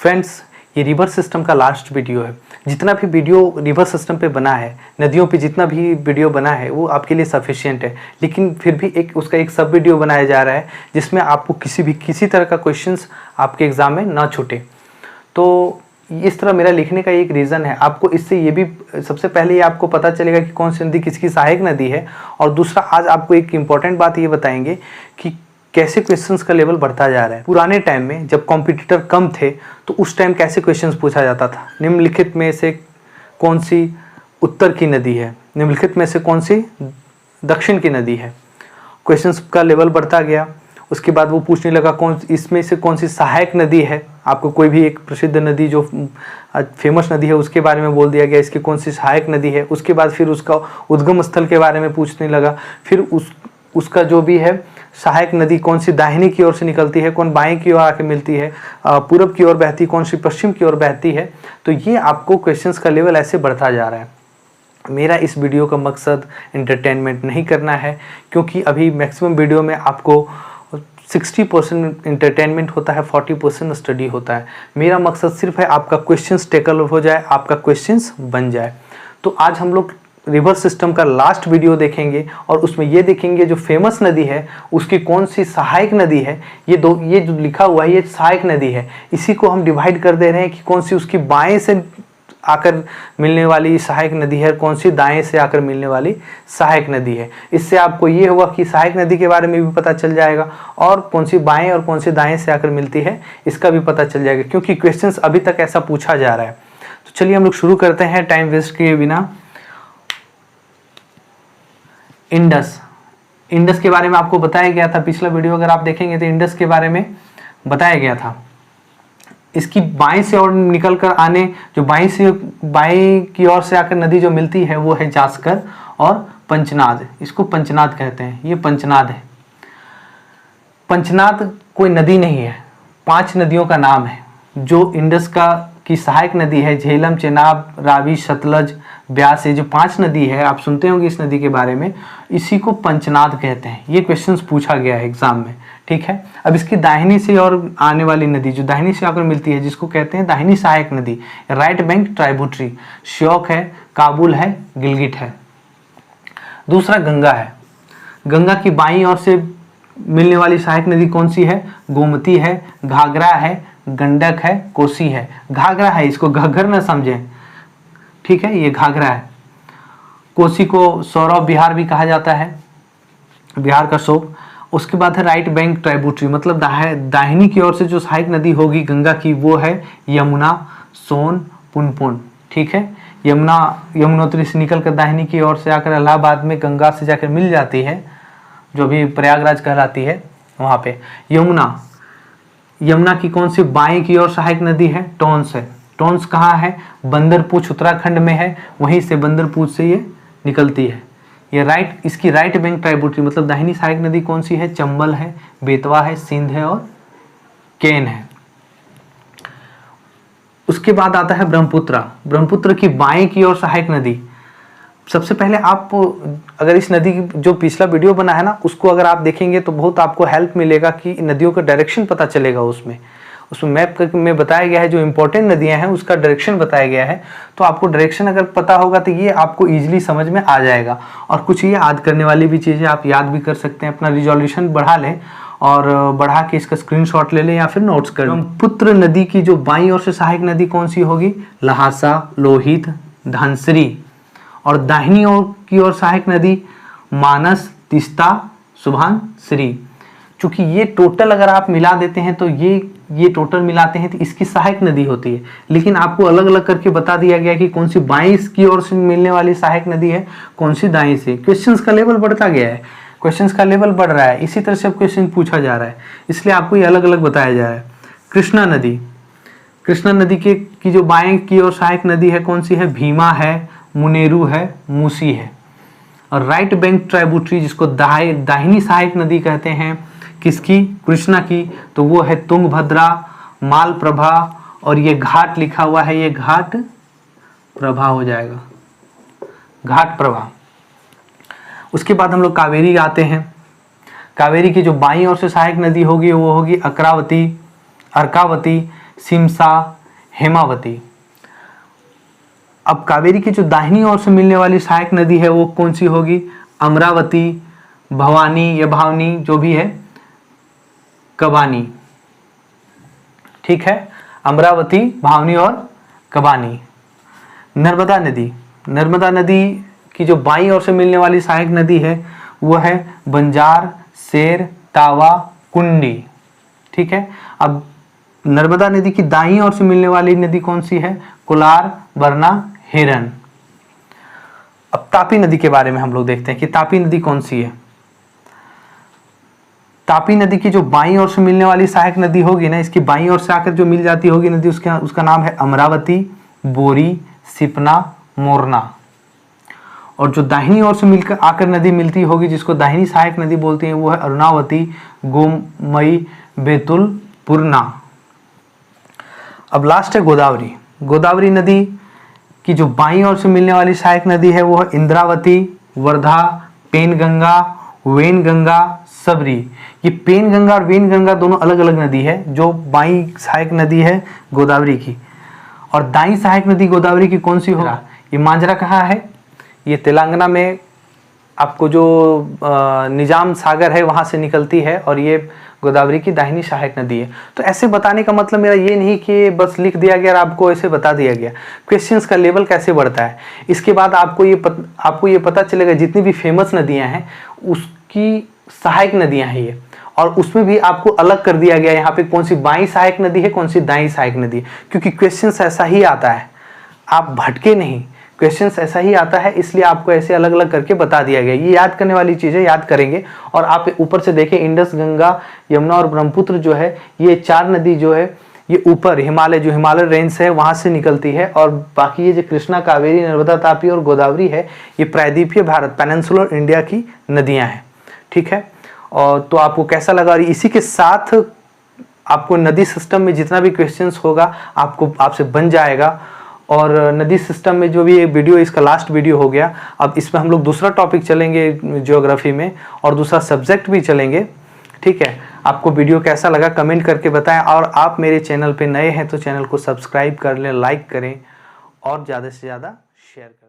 Friends, ये river system का last video है। जितना भी वीडियो रिवर सिस्टम पे बना है, नदियों पे जितना भी वीडियो बना है वो आपके लिए सफिशिएंट है, लेकिन फिर भी उसका एक सब वीडियो बनाया जा रहा है जिसमें आपको किसी तरह का क्वेश्चंस आपके एग्ज़ाम में ना छूटे। तो इस तरह मेरा लिखने का एक रीज़न है, आपको इससे ये भी सबसे पहले ये आपको पता चलेगा कि कौन सी नदी किसकी सहायक नदी है, और दूसरा आज आपको एक इम्पॉर्टेंट बात ये बताएंगे कि कैसे क्वेश्चंस का लेवल बढ़ता जा रहा है। पुराने टाइम में जब कॉम्पिटिटर कम थे तो उस टाइम कैसे क्वेश्चंस पूछा जाता था, निम्नलिखित में से कौन सी उत्तर की नदी है, निम्नलिखित में से कौन सी दक्षिण की नदी है। क्वेश्चंस का लेवल बढ़ता गया, उसके बाद वो पूछने लगा इसमें से कौन सी सहायक नदी है। आपको कोई भी एक प्रसिद्ध नदी जो फेमस नदी है उसके बारे में बोल दिया गया इसकी कौन सी सहायक नदी है। उसके बाद फिर उसका उद्गम स्थल के बारे में पूछने लगा, फिर उसका जो भी है सहायक नदी कौन सी दाहिनी की ओर से निकलती है, कौन बाएं की ओर आके मिलती है, पूरब की ओर बहती, कौन सी पश्चिम की ओर बहती है। तो ये आपको क्वेश्चंस का लेवल ऐसे बढ़ता जा रहा है। मेरा इस वीडियो का मकसद एंटरटेनमेंट नहीं करना है, क्योंकि अभी मैक्सिमम वीडियो में आपको 60% एंटरटेनमेंट होता है, 40% स्टडी होता है। मेरा मकसद सिर्फ है आपका क्वेश्चंस टेकल हो जाए, आपका क्वेश्चंस बन जाए। तो आज हम लोग रिवर सिस्टम का लास्ट वीडियो देखेंगे और उसमें ये देखेंगे जो फेमस नदी है उसकी कौन सी सहायक नदी है। ये जो लिखा हुआ है ये सहायक नदी है, इसी को हम डिवाइड कर दे रहे हैं कि कौन सी उसकी बाएं से आकर मिलने वाली सहायक नदी है, कौन सी दाएं से आकर मिलने वाली सहायक नदी है। इससे आपको ये होगा कि सहायक नदी के बारे में भी पता चल जाएगा और कौन सी बाएं और कौन सी दाएं से आकर मिलती है इसका भी पता चल जाएगा, क्योंकि क्वेश्चंस अभी तक ऐसा पूछा जा रहा है। तो चलिए हम लोग शुरू करते हैं टाइम वेस्ट किए बिना। इंडस के बारे में आपको बताया गया था, पिछला वीडियो अगर आप देखेंगे तो इंडस के बारे में बताया गया था। इसकी बाएं से और निकल कर आने जो बाएं की ओर से आकर नदी जो मिलती है वो है जास्कर और पंचनाद। इसको पंचनाद कहते हैं, ये पंचनाद है। पंचनाद कोई नदी नहीं है, 5 नदियों का नाम है जो इंडस की सहायक नदी है। झेलम, चेनाब, रावी, सतलज, ब्यास, ये जो 5 नदी है आप सुनते होंगे इस नदी के बारे में, इसी को पंचनाद कहते हैं। ये क्वेश्चंस पूछा गया है एग्जाम में, ठीक है। अब इसकी दाहिनी से और आने वाली नदी जो दाहिनी से आकर मिलती है जिसको कहते हैं दाहिनी सहायक नदी, राइट बैंक ट्राइब्यूटरी। श्योक है, काबुल है, गिलगिट है। दूसरा गंगा है। गंगा की बाईं ओर से मिलने वाली सहायक नदी कौन सी है? गोमती है, घाघरा है, गंडक है, कोसी है। घाघरा है, इसको घग्गर न समझें, ठीक है, ये घाघरा है। कोसी को सौरव बिहार भी कहा जाता है, बिहार का शोक। उसके बाद है राइट बैंक ट्राइब्यूटरी, मतलब दाहिनी की ओर से जो सहायक नदी होगी गंगा की वो है यमुना, सोन, पुनपुन, ठीक है। यमुनोत्री से निकलकर दाहिनी की ओर से आकर इलाहाबाद में गंगा से जाकर मिल जाती है, जो भी प्रयागराज कहलाती है वहाँ पे। यमुना की कौन सी बाएं की ओर सहायक नदी है? टोंस है। टोंस कहाँ है? बंदरपूछ उत्तराखंड में है, वहीं से बंदरपूछ से ये निकलती है। ये इसकी राइट बैंक ट्राइब्यूटरी मतलब दाहिनी सहायक नदी कौन सी है? चंबल है, बेतवा है, सिंध है और केन है। उसके बाद आता है ब्रह्मपुत्र। ब्रह्मपुत्र की बाएं की ओर सहायक नदी। सबसे पहले आप अगर इस नदी की जो पिछला वीडियो बना है ना उसको अगर आप देखेंगे तो बहुत आपको हेल्प मिलेगा कि नदियों का डायरेक्शन पता चलेगा। उसमें मैप में बताया गया है जो इंपॉर्टेंट नदियां हैं उसका डायरेक्शन बताया गया है। तो आपको डायरेक्शन अगर पता होगा तो ये आपको इजीली समझ में आ जाएगा। और कुछ ये याद करने वाली भी चीज़ें आप याद भी कर सकते हैं, अपना रिजोल्यूशन बढ़ा लें और बढ़ा के इसका स्क्रीनशॉट ले लें या फिर नोट्स कर लें। ब्रह्मपुत्र नदी की जो बाईं ओर से सहायक नदी कौन सी होगी? लहासा, लोहित, धनसरी। और दाहिनी ओर की ओर सहायक नदी मानस, तीस्ता, सुबनसिरी। चूंकि ये टोटल अगर आप मिला देते हैं तो ये टोटल मिलाते हैं तो इसकी सहायक नदी होती है, लेकिन आपको अलग अलग करके बता दिया गया कि कौन सी बाईं की ओर से मिलने वाली सहायक नदी है, कौन सी दाएं से। क्वेश्चंस का लेवल बढ़ता गया है, क्वेश्चंस का लेवल बढ़ रहा है, इसी तरह से अब क्वेश्चन पूछा जा रहा है, इसलिए आपको ये अलग अलग बताया जा रहा है। कृष्णा नदी। कृष्णा नदी की जो बाएं की ओर सहायक नदी है कौन सी है? भीमा है, मुनेरू है, मूसी है। और राइट बैंक ट्राइब्यूटरी जिसको दाहिनी सहायक नदी कहते हैं किसकी? कृष्णा की, तो वो है तुंगभद्रा, मालप्रभा और ये घाट लिखा हुआ है, ये घाट प्रभा हो जाएगा, घाट प्रभा। उसके बाद हम लोग कावेरी आते हैं। कावेरी की जो बाईं ओर से सहायक नदी होगी वो होगी अर्कावती, सिमसा, हेमावती। अब कावेरी की जो दाहिनी ओर से मिलने वाली सहायक नदी है वो कौन सी होगी? अमरावती, भवानी या भावनी जो भी है, कबानी। ठीक है, अमरावती, भावनी और कबानी। नर्मदा नदी, नर्मदा नदी की जो बाईं ओर से मिलने वाली सहायक नदी है वो है बंजार, शेर, तावा, कुंडी। ठीक है, अब नर्मदा नदी की दाईं ओर से मिलने वाली नदी कौन सी है? कोलार, बरना, हेरन। अब तापी नदी के बारे में हम लोग देखते हैं कि तापी नदी कौन सी है। तापी नदी की जो बाईं ओर से मिलने वाली सहायक नदी होगी ना, इसकी बाईं ओर से आकर जो मिल जाती होगी नदी, उसका नाम है अमरावती, बोरी, सिपना, मोरना। और जो दाहिनी ओर से मिलकर आकर नदी मिलती होगी जिसको दाहिनी सहायक नदी बोलते हैं वो है अरुणावती, गोमई, बेतुल, पूर्णा। अब लास्ट है गोदावरी। गोदावरी नदी की जो बाईं ओर से मिलने वाली सहायक नदी है वो है इंद्रावती, वर्धा, पेनगंगा, वेनगंगा, सबरी। ये पेनगंगा और वेनगंगा दोनों अलग अलग नदी है। जो बाईं सहायक नदी है गोदावरी की, और दाईं सहायक नदी गोदावरी की कौन सी होगा? ये मांजरा कहाँ है? ये तेलंगाना में आपको जो निजाम सागर है वहाँ से निकलती है, और ये गोदावरी की दाहिनी सहायक नदी है। तो ऐसे बताने का मतलब मेरा ये नहीं कि बस लिख दिया गया और आपको ऐसे बता दिया गया। क्वेश्चंस का लेवल कैसे बढ़ता है, इसके बाद आपको ये पता चलेगा जितनी भी फेमस नदियाँ हैं उसकी सहायक नदियाँ हैं ये, और उसमें भी आपको अलग कर दिया गया यहाँ पे कौन सी बाईं सहायक नदी है, कौन सी दाईं सहायक नदी है, क्योंकि क्वेश्चंस ऐसा ही आता है, आप भटके नहीं, क्वेश्चंस ऐसा ही आता है, इसलिए आपको ऐसे अलग अलग करके बता दिया गया। ये याद करने वाली चीज़ें याद करेंगे। और आप ऊपर से देखें, इंडस, गंगा, यमुना और ब्रह्मपुत्र जो है, ये चार नदी जो है ये ऊपर हिमालय रेंज है वहाँ से निकलती है, और बाकी ये जो कृष्णा, कावेरी, नर्मदा, तापी और गोदावरी है ये प्रायद्वीपीय भारत, पेनिनसुलर इंडिया की नदियाँ हैं। ठीक है, और तो आपको कैसा लगा? और इसी के साथ आपको नदी सिस्टम में जितना भी क्वेश्चंस होगा आपसे बन जाएगा। और नदी सिस्टम में जो भी ये वीडियो, इसका लास्ट वीडियो हो गया। अब इसमें हम लोग दूसरा टॉपिक चलेंगे ज्योग्राफी में, और दूसरा सब्जेक्ट भी चलेंगे। ठीक है, आपको वीडियो कैसा लगा कमेंट करके बताएं, और आप मेरे चैनल पे नए हैं तो चैनल को सब्सक्राइब कर लें, लाइक करें और ज़्यादा से ज़्यादा शेयर करें।